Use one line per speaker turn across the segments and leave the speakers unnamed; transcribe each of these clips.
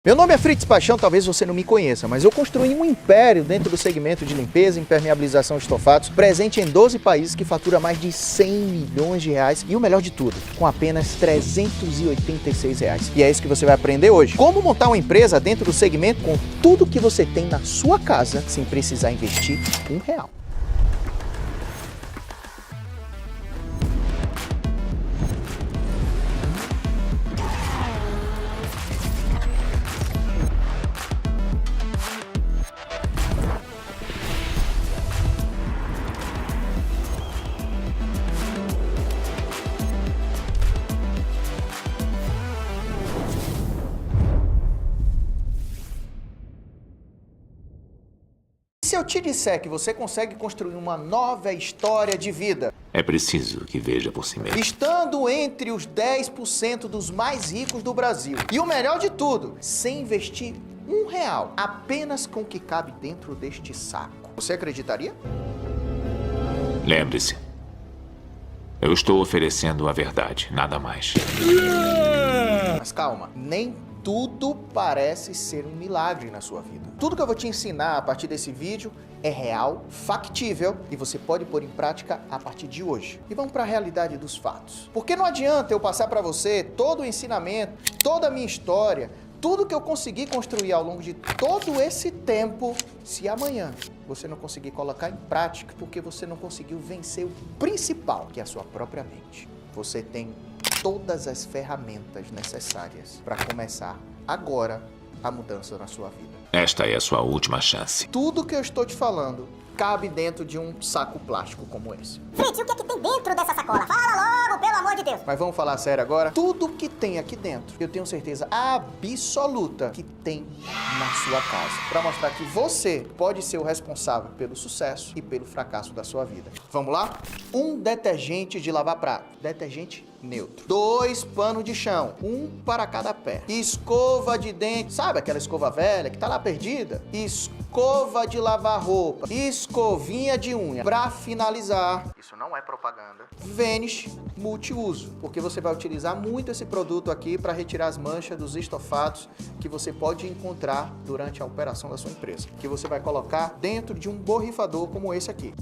Meu nome é Fritz Paixão, talvez você não me conheça, mas eu construí um império dentro do segmento de limpeza e impermeabilização de estofados, presente em 12 países, que fatura mais de 100 milhões de reais e o melhor de tudo, com apenas 386 reais. E é isso que você vai aprender hoje. Como montar uma empresa dentro do segmento com tudo que você tem na sua casa, sem precisar investir R$1. Se eu te disser que você consegue construir uma nova história de vida,
é preciso que veja por si mesmo.
Estando entre os 10% dos mais ricos do Brasil. E o melhor de tudo, sem investir R$1, apenas com o que cabe dentro deste saco. Você acreditaria?
Lembre-se, eu estou oferecendo a verdade, nada mais.
Mas calma, nem tudo parece ser um milagre na sua vida. Tudo que eu vou te ensinar a partir desse vídeo é real, factível e você pode pôr em prática a partir de hoje. E vamos para a realidade dos fatos. Porque não adianta eu passar para você todo o ensinamento, toda a minha história, tudo que eu consegui construir ao longo de todo esse tempo, se amanhã você não conseguir colocar em prática, porque você não conseguiu vencer o principal, que é a sua própria mente. Você tem todas as ferramentas necessárias para começar agora a mudança na sua vida.
Esta é a sua última chance.
Tudo que eu estou te falando cabe dentro de um saco plástico como esse.
Fritz, o que é que tem dentro dessa sacola? Fala logo, pelo amor de Deus!
Mas vamos falar sério agora? Tudo que tem aqui dentro, eu tenho certeza absoluta que tem na sua casa. Para mostrar que você pode ser o responsável pelo sucesso e pelo fracasso da sua vida. Vamos lá? Um detergente de lavar prato. Detergente neutro. 2 panos de chão, 1 para cada pé. Escova de dente, sabe aquela escova velha que tá lá perdida? Escova de lavar roupa, escovinha de unha. Para finalizar, isso não é propaganda, Vanish multiuso, porque você vai utilizar muito esse produto aqui para retirar as manchas dos estofados que você pode encontrar durante a operação da sua empresa, que você vai colocar dentro de um borrifador como esse aqui.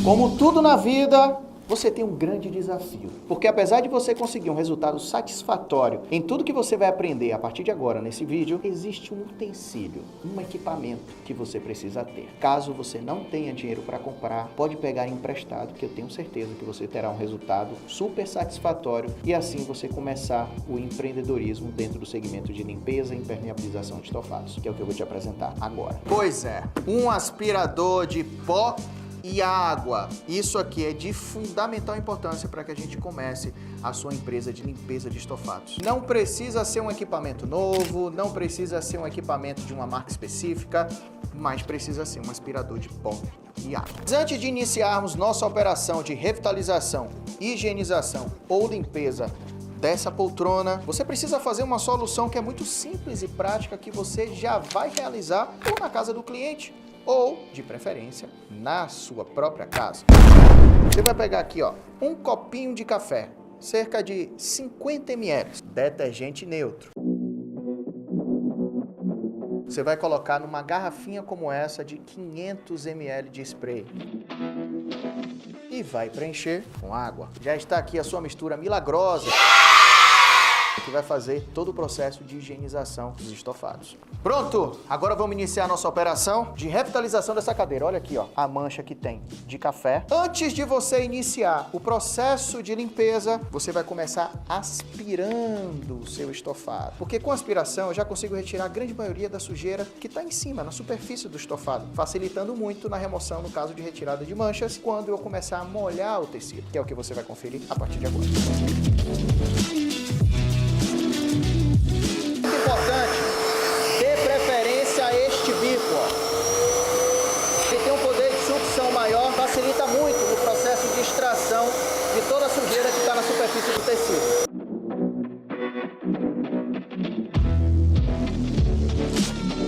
Como tudo na vida, você tem um grande desafio, porque apesar de você conseguir um resultado satisfatório em tudo que você vai aprender a partir de agora nesse vídeo, existe um utensílio, um equipamento que você precisa ter. Caso você não tenha dinheiro para comprar, pode pegar emprestado, que eu tenho certeza que você terá um resultado super satisfatório e assim você começar o empreendedorismo dentro do segmento de limpeza e impermeabilização de estofados, que é o que eu vou te apresentar agora. Pois é, um aspirador de pó e água. Isso aqui é de fundamental importância para que a gente comece a sua empresa de limpeza de estofados. Não precisa ser um equipamento novo, não precisa ser um equipamento de uma marca específica, mas precisa ser um aspirador de pó e água. Antes de iniciarmos nossa operação de revitalização, higienização ou limpeza dessa poltrona, você precisa fazer uma solução que é muito simples e prática, que você já vai realizar ou na casa do cliente ou, de preferência, na sua própria casa. Você vai pegar aqui, ó, um copinho de café, cerca de 50 ml, detergente neutro. Você vai colocar numa garrafinha como essa de 500 ml de spray e vai preencher com água. Já está aqui a sua mistura milagrosa, que vai fazer todo o processo de higienização dos estofados. Pronto! Agora vamos iniciar a nossa operação de revitalização dessa cadeira. Olha aqui, ó, a mancha que tem de café. Antes de você iniciar o processo de limpeza, você vai começar aspirando o seu estofado. Porque com aspiração eu já consigo retirar a grande maioria da sujeira que está em cima, na superfície do estofado, facilitando muito na remoção no caso de retirada de manchas, quando eu começar a molhar o tecido, que é o que você vai conferir a partir de agora. Importante, dê preferência a este bico, ó. Ele tem um poder de sucção maior, facilita muito no processo de extração de toda a sujeira que está na superfície do tecido.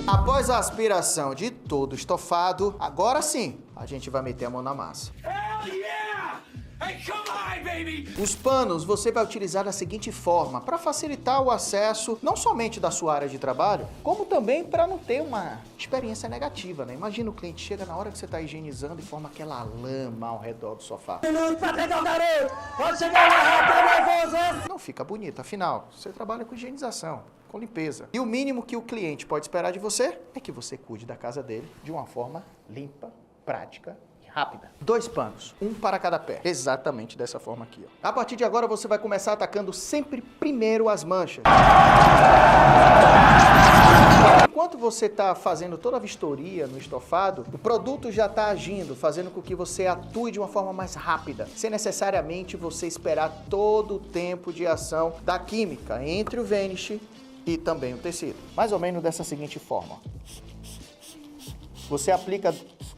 Após a aspiração de todo o estofado, agora sim, a gente vai meter a mão na massa.
Hell yeah!
Os panos você vai utilizar da seguinte forma, para facilitar o acesso não somente da sua área de trabalho, como também para não ter uma experiência negativa, né? Imagina o cliente chega na hora que você está higienizando e forma aquela lama ao redor do sofá. Não fica bonito, afinal, você trabalha com higienização, com limpeza. E o mínimo que o cliente pode esperar de você é que você cuide da casa dele de uma forma limpa, prática, rápida. 2 panos, um para cada pé. Exatamente dessa forma aqui, ó. A partir de agora você vai começar atacando sempre primeiro as manchas. Enquanto você está fazendo toda a vistoria no estofado, o produto já está agindo, fazendo com que você atue de uma forma mais rápida, sem necessariamente você esperar todo o tempo de ação da química entre o Vanish e também o tecido. Mais ou menos dessa seguinte forma. Você aplica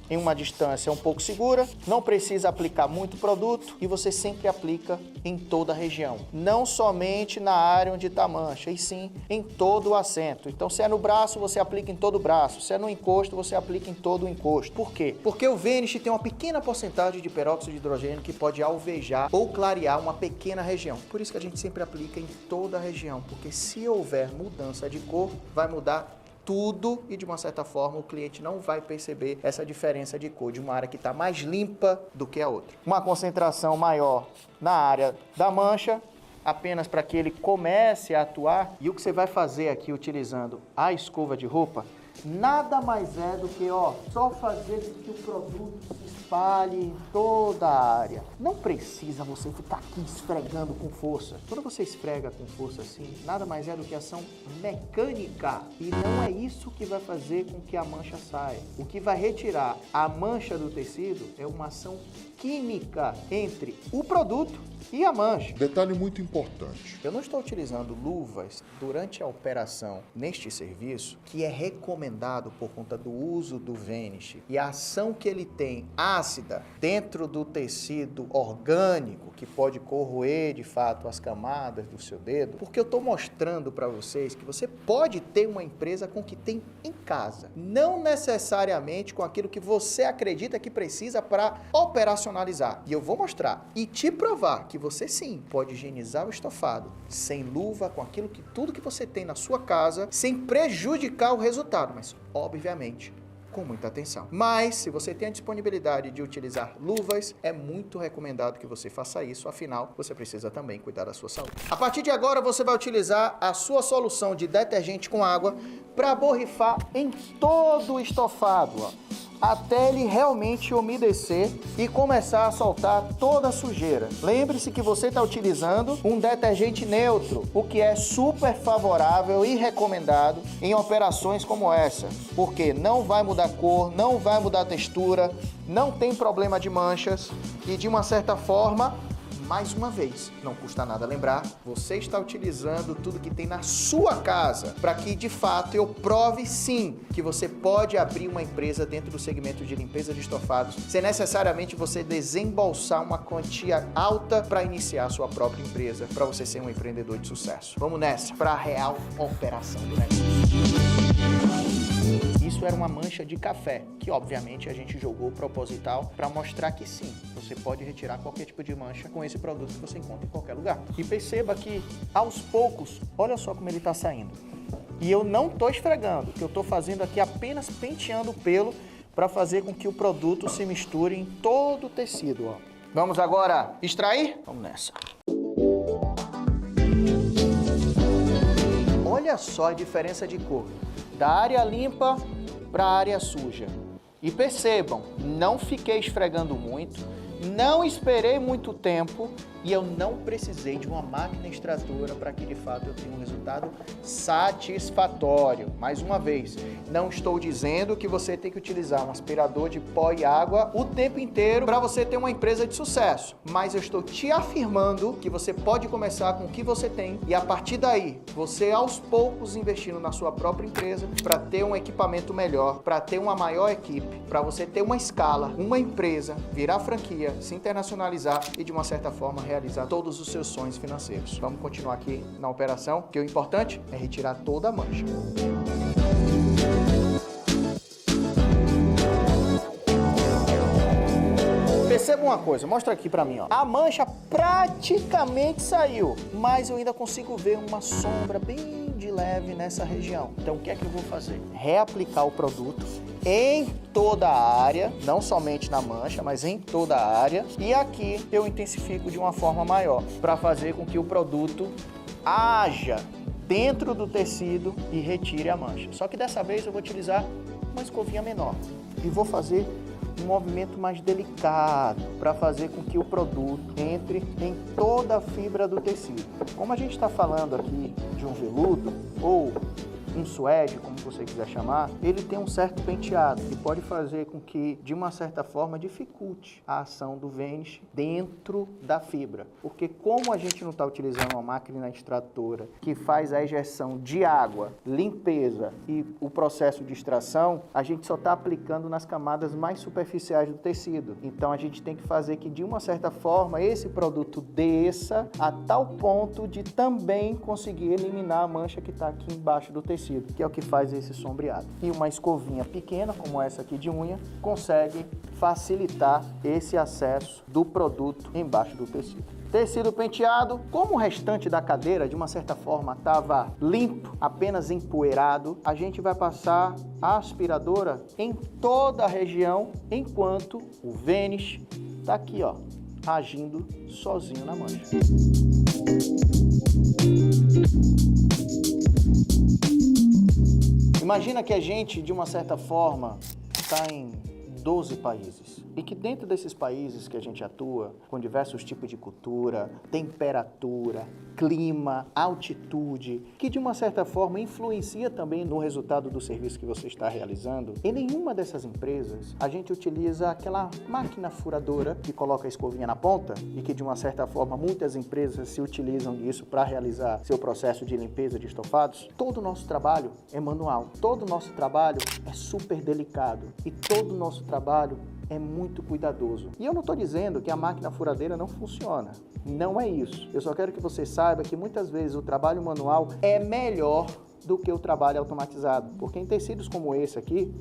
em uma distância um pouco segura, não precisa aplicar muito produto e você sempre aplica em toda a região. Não somente na área onde está a mancha, e sim em todo o assento. Então, se é no braço, você aplica em todo o braço. Se é no encosto, você aplica em todo o encosto. Por quê? Porque o Vanish tem uma pequena porcentagem de peróxido de hidrogênio que pode alvejar ou clarear uma pequena região. Por isso que a gente sempre aplica em toda a região, porque se houver mudança de cor, vai mudar tudo e de uma certa forma o cliente não vai perceber essa diferença de cor de uma área que está mais limpa do que a outra. Uma concentração maior na área da mancha, apenas para que ele comece a atuar. E o que você vai fazer aqui utilizando a escova de roupa, nada mais é do que só fazer com que o produto se espalhe em toda a área. Não precisa você ficar aqui esfregando com força. Quando você esfrega com força assim, nada mais é do que ação mecânica. E não é isso que vai fazer com que a mancha saia. O que vai retirar a mancha do tecido é uma ação química entre o produto e a mancha.
Detalhe muito importante.
Eu não estou utilizando luvas durante a operação neste serviço, que é recomendado por conta do uso do Vanish e a ação que ele tem ácida dentro do tecido orgânico, que pode corroer de fato as camadas do seu dedo, porque eu estou mostrando para vocês que você pode ter uma empresa com o que tem em casa, não necessariamente com aquilo que você acredita que precisa para operacionalizar. E eu vou mostrar e te provar que você sim pode higienizar o estofado sem luva, com aquilo que tudo que você tem na sua casa, sem prejudicar o resultado, mas obviamente com muita atenção. Mas se você tem a disponibilidade de utilizar luvas, é muito recomendado que você faça isso, afinal você precisa também cuidar da sua saúde. A partir de agora você vai utilizar a sua solução de detergente com água para borrifar em todo o estofado, até ele realmente umedecer e começar a soltar toda a sujeira. Lembre-se que você está utilizando um detergente neutro, o que é super favorável e recomendado em operações como essa, porque não vai mudar cor, não vai mudar textura, não tem problema de manchas e de uma certa forma, mais uma vez, não custa nada lembrar, você está utilizando tudo que tem na sua casa para que, de fato, eu prove sim que você pode abrir uma empresa dentro do segmento de limpeza de estofados sem necessariamente você desembolsar uma quantia alta para iniciar a sua própria empresa, para você ser um empreendedor de sucesso. Vamos nessa, para a real operação do negócio. Isso era uma mancha de café, que obviamente a gente jogou proposital para mostrar que sim, você pode retirar qualquer tipo de mancha com esse produto que você encontra em qualquer lugar. E perceba que, aos poucos, olha só como ele está saindo. E eu não estou esfregando, o que eu estou fazendo aqui é apenas penteando o pelo para fazer com que o produto se misture em todo o tecido. Vamos agora extrair? Vamos nessa. Olha só a diferença de cor, da área limpa para a área suja. E percebam, não fiquei esfregando muito, não esperei muito tempo e eu não precisei de uma máquina extratora para que de fato eu tenha um resultado satisfatório. Mais uma vez, não estou dizendo que você tem que utilizar um aspirador de pó e água o tempo inteiro para você ter uma empresa de sucesso, mas eu estou te afirmando que você pode começar com o que você tem e a partir daí, você aos poucos investindo na sua própria empresa para ter um equipamento melhor, para ter uma maior equipe, para você ter uma escala, uma empresa, virar franquia, se internacionalizar e de uma certa forma realizar todos os seus sonhos financeiros. Vamos continuar aqui na operação, que o importante é retirar toda a mancha. Perceba uma coisa, mostra aqui pra mim, ó. A mancha praticamente saiu, mas eu ainda consigo ver uma sombra bem de leve nessa região. Então o que é que eu vou fazer? Reaplicar o produto em toda a área, não somente na mancha, mas em toda a área. E aqui eu intensifico de uma forma maior, para fazer com que o produto haja dentro do tecido e retire a mancha. Só que dessa vez eu vou utilizar uma escovinha menor e vou fazer um movimento mais delicado para fazer com que o produto entre em toda a fibra do tecido. Como a gente está falando aqui de um veludo ou um suede, como você quiser chamar, ele tem um certo penteado que pode fazer com que, de uma certa forma, dificulte a ação do Vanish dentro da fibra. Porque como a gente não está utilizando uma máquina extratora que faz a ejeção de água, limpeza e o processo de extração, a gente só está aplicando nas camadas mais superficiais do tecido. Então a gente tem que fazer que, de uma certa forma, esse produto desça a tal ponto de também conseguir eliminar a mancha que está aqui embaixo do tecido, que é o que faz esse sombreado. E uma escovinha pequena, como essa aqui de unha, consegue facilitar esse acesso do produto embaixo do tecido. Tecido penteado, como o restante da cadeira, de uma certa forma, estava limpo, apenas empoeirado, a gente vai passar a aspiradora em toda a região, enquanto o Vanish está aqui, ó, agindo sozinho na mancha. Imagina que a gente, de uma certa forma, está em 12 países. E que dentro desses países que a gente atua, com diversos tipos de cultura, temperatura, clima, altitude, que de uma certa forma influencia também no resultado do serviço que você está realizando, em nenhuma dessas empresas a gente utiliza aquela máquina furadora que coloca a escovinha na ponta e que de uma certa forma muitas empresas se utilizam disso para realizar seu processo de limpeza de estofados. Todo o nosso trabalho é manual, todo o nosso trabalho é super delicado e todo o nosso trabalho é muito cuidadoso. E eu não estou dizendo que a máquina furadeira não funciona. Não é isso. Eu só quero que você saiba que muitas vezes o trabalho manual é melhor do que o trabalho automatizado. Porque em tecidos como esse aqui,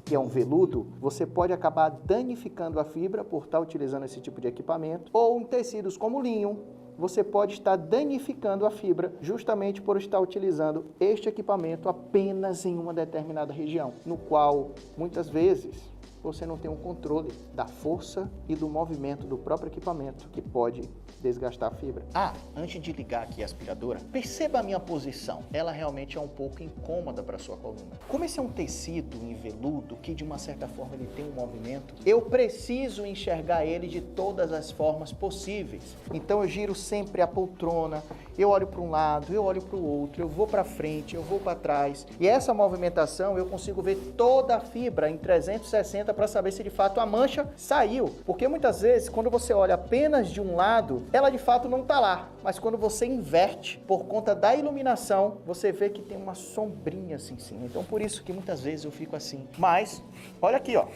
que é um veludo, você pode acabar danificando a fibra por estar utilizando esse tipo de equipamento. Ou em tecidos como linho, você pode estar danificando a fibra justamente por estar utilizando este equipamento apenas em uma determinada região, no qual muitas vezes você não tem um controle da força e do movimento do próprio equipamento que pode desgastar a fibra. Ah, antes de ligar aqui a aspiradora, perceba a minha posição. Ela realmente é um pouco incômoda para sua coluna. Como esse é um tecido em veludo que de uma certa forma ele tem um movimento, eu preciso enxergar ele de todas as formas possíveis. Então eu giro sempre a poltrona, eu olho para um lado, eu olho para o outro, eu vou para frente, eu vou para trás. E essa movimentação eu consigo ver toda a fibra em 360 para saber se de fato a mancha saiu. Porque muitas vezes, quando você olha apenas de um lado, ela de fato não está lá. Mas quando você inverte, por conta da iluminação, você vê que tem uma sombrinha assim em cima. Então por isso que muitas vezes eu fico assim. Mas, olha aqui, ó.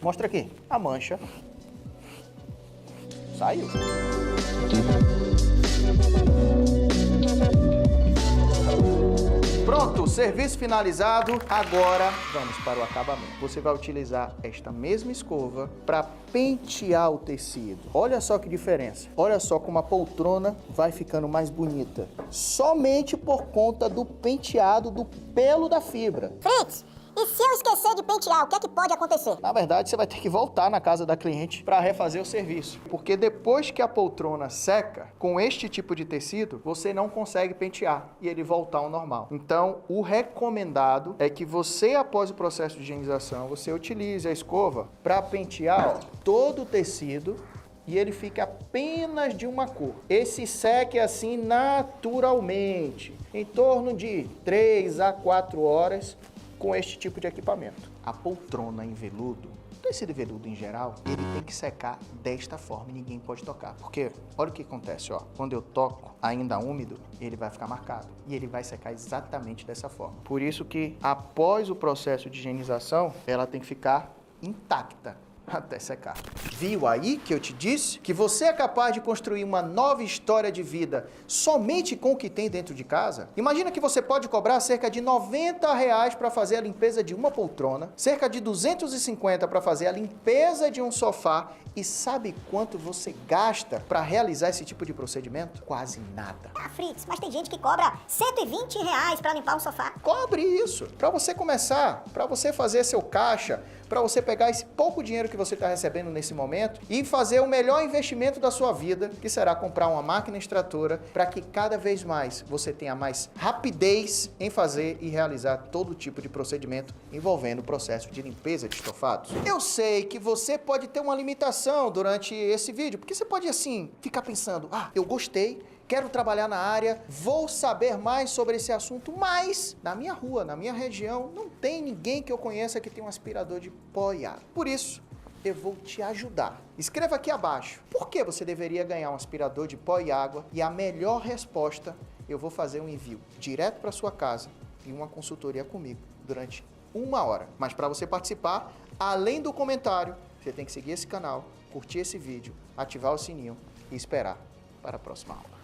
Mostra aqui. A mancha saiu. Pronto, serviço finalizado. Agora vamos para o acabamento. Você vai utilizar esta mesma escova para pentear o tecido. Olha só que diferença. Olha só como a poltrona vai ficando mais bonita. Somente por conta do penteado do pelo da fibra.
Fritz, e se eu esquecer de pentear, o que é que pode acontecer?
Na verdade, você vai ter que voltar na casa da cliente para refazer o serviço. Porque depois que a poltrona seca, com este tipo de tecido, você não consegue pentear e ele voltar ao normal. Então, o recomendado é que você, após o processo de higienização, você utilize a escova para pentear, ó, todo o tecido e ele fica apenas de uma cor. Esse seque assim naturalmente, em torno de 3 a 4 horas, com este tipo de equipamento. A poltrona em veludo, tecido veludo em geral, ele tem que secar desta forma e ninguém pode tocar. Porque, olha o que acontece, ó. Quando eu toco, ainda úmido, ele vai ficar marcado. E ele vai secar exatamente dessa forma. Por isso que, após o processo de higienização, ela tem que ficar intacta. até secar. Viu aí que eu te disse que você é capaz de construir uma nova história de vida somente com o que tem dentro de casa? Imagina que você pode cobrar cerca de R$ 90 para fazer a limpeza de uma poltrona, cerca de 250 para fazer a limpeza de um sofá, e sabe quanto você gasta para realizar esse tipo de procedimento? Quase nada.
Ah, Fritz, mas tem gente que cobra R$ 120 pra limpar um sofá.
Cobre isso. Para você começar, para você fazer seu caixa, para você pegar esse pouco dinheiro que você está recebendo nesse momento e fazer o melhor investimento da sua vida, que será comprar uma máquina extratora, para que cada vez mais você tenha mais rapidez em fazer e realizar todo tipo de procedimento envolvendo o processo de limpeza de estofados. Eu sei que você pode ter uma limitação durante esse vídeo, porque você pode assim ficar pensando, eu gostei, quero trabalhar na área, vou saber mais sobre esse assunto, mas na minha rua, na minha região, não tem ninguém que eu conheça que tem um aspirador de pó e água. Por isso, eu vou te ajudar. Escreva aqui abaixo por que você deveria ganhar um aspirador de pó e água, e a melhor resposta, eu vou fazer um envio direto para sua casa e uma consultoria comigo durante 1 hora. Mas para você participar, além do comentário, você tem que seguir esse canal, curtir esse vídeo, ativar o sininho e esperar para a próxima aula.